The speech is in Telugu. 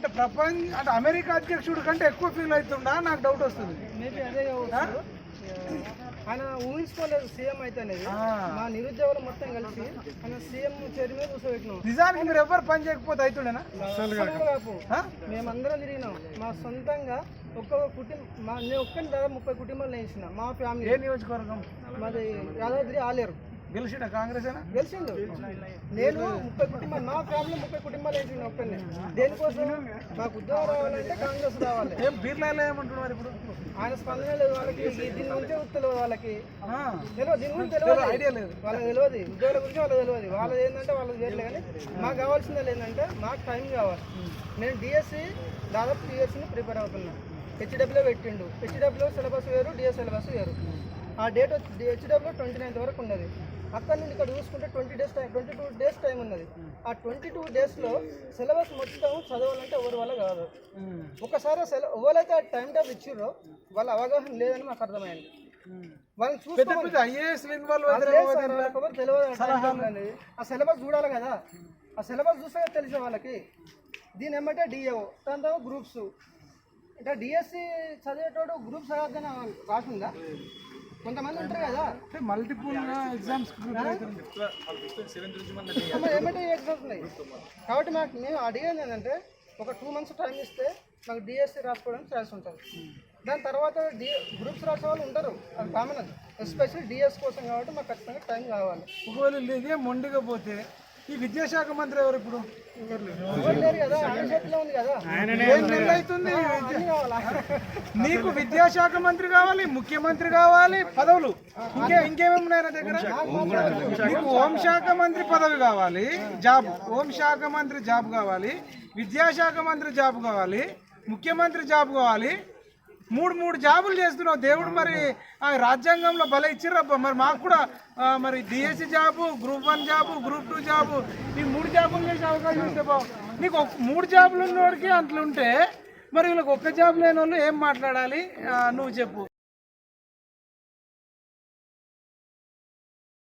అంటే అంటే అమెరికా అధ్యక్షుడి కంటే ఎక్కువ ఫీల్ అవుతుందా నాకు డౌట్ వస్తుంది. మేబీ అదే ఆయన ఊహించుకోలేదు సీఎం అయితే అనేది. మా నిరుద్యోగులు మొత్తం కలిసి ఆయన సీఎం చైర్ మీద కూర్చోబెట్టినాం. నిజానికి మీరు ఎవరు పని చేయకపోతే అవుతుండేనా? మేమందరం తిరిగినాం. మా సొంతంగా ఒక్క కుటుంబం నేను ఒక్కని దాదాపు 30 కుటుంబాలు వేసిన మా ఫ్యామిలీ. ఏ నియోజకవర్గం? మాది యాదాద్రి ఆలేరు. గెలిచిన కాంగ్రెస్ అయినా గెలిచిండు. నేను 30 కుటుంబాలు మా ఫ్యామిలీ 30 కుటుంబాలు వేసిన ఒక్కనే. దేనికోసం మాకు ఉద్యోగం రావాలంటే కాంగ్రెస్ రావాలి. ఏం బీర్లాలో ఏమంటున్నారు ఇప్పుడు? ఆయన స్పందన లేదు వాళ్ళకి. దీని గురించే తెలియదు వాళ్ళకి. తెలియదు దీని గురించి తెలియదు, ఐడియా లేదు వాళ్ళకి. తెలియదు ఉద్యోగాల గురించి వాళ్ళకి తెలియదు. వాళ్ళది ఏంటంటే వాళ్ళకి వేయలేదు. కానీ మాకు కావాల్సింది ఏంటంటే మాకు టైం కావాలి. నేను డిఎస్సి దాదాపు 3 ఇయర్స్ని ప్రిపేర్ అవుతున్నా. హెచ్డబ్ల్యూ పెట్టిండు. హెచ్డబ్ల్యూ సిలబస్ వేరు, డిఎస్ సిలబస్ వేరు. ఆ డేట్ వచ్చి హెచ్డబ్ల్యూ 29th వరకు ఉన్నది. అక్కడ నుండి ఇక్కడ చూసుకుంటే 22 డేస్ టైం ఉన్నది. ఆ 22 డేస్లో సిలబస్ మొత్తం చదవాలంటే ఎవరి వల్ల కాదు. ఒకసారి ఎవరైతే ఆ టైం టేబుల్ ఇచ్చిర్రో వాళ్ళ అవగాహన లేదని మాకు అర్థమైంది. వాళ్ళని చూసుకోవాలి. తెలియదు. ఆ సిలబస్ చూడాలి కదా. ఆ సిలబస్ చూస్తే తెలిసే వాళ్ళకి. దీని ఏమంటే డిఏఓ, దాని తర్వాత గ్రూప్స్. అంటే డిఎస్సి చదివేటోడు గ్రూప్స్ చదవద్దని రాసిందా? కొంతమంది ఉంటారు కదా మల్టిపుల్ ఎగ్జామ్స్, ఏమంటే ఎగ్జామ్స్ ఉన్నాయి. కాబట్టి మేము అడిగేది ఏంటంటే ఒక 2 months టైం ఇస్తే మాకు డిఎస్సి రాసుకోవడానికి ఛాన్స్ ఉంటుంది. దాని తర్వాత గ్రూప్స్ రాసే వాళ్ళు ఉంటారు, అది కామన్. ఎస్పెషల్లీ డిఎస్ కోసం కాబట్టి మాకు ఖచ్చితంగా టైం కావాలి. ఒకవేళ ఇదే మొండిగా పోతే ఈ విద్యాశాఖ మంత్రి ఎవరు ఇప్పుడు? ఎవరు లేరు కదా, ఆయన చేతిలో ఉంది కదా. నీకు విద్యాశాఖ మంత్రి కావాలి, ముఖ్యమంత్రి కావాలి, పదవులు ఇంకేమేమి ఉన్నాయి నా దగ్గర. నీకు హోంశాఖ మంత్రి పదవి కావాలి, జాబ్. హోంశాఖ మంత్రి జాబ్ కావాలి, విద్యాశాఖ మంత్రి జాబ్ కావాలి, ముఖ్యమంత్రి జాబ్ కావాలి. 3 జాబులు చేస్తున్నావు దేవుడు. మరి రాజ్యాంగంలో భలే ఇచ్చిర్రబ్బా. మరి మాకు కూడా మరి DSC job, group 1 job, group 2 job, ఈ 3 జాబులు చేసే అవకాశం ఇస్తే బాబు. నీకు 3 జాబులు ఉన్నోడికి అంతలుంటే మరి వీళ్ళకి ఒక్క జాబ్ లేని వాళ్ళు ఏం మాట్లాడాలి నువ్వు చెప్పు.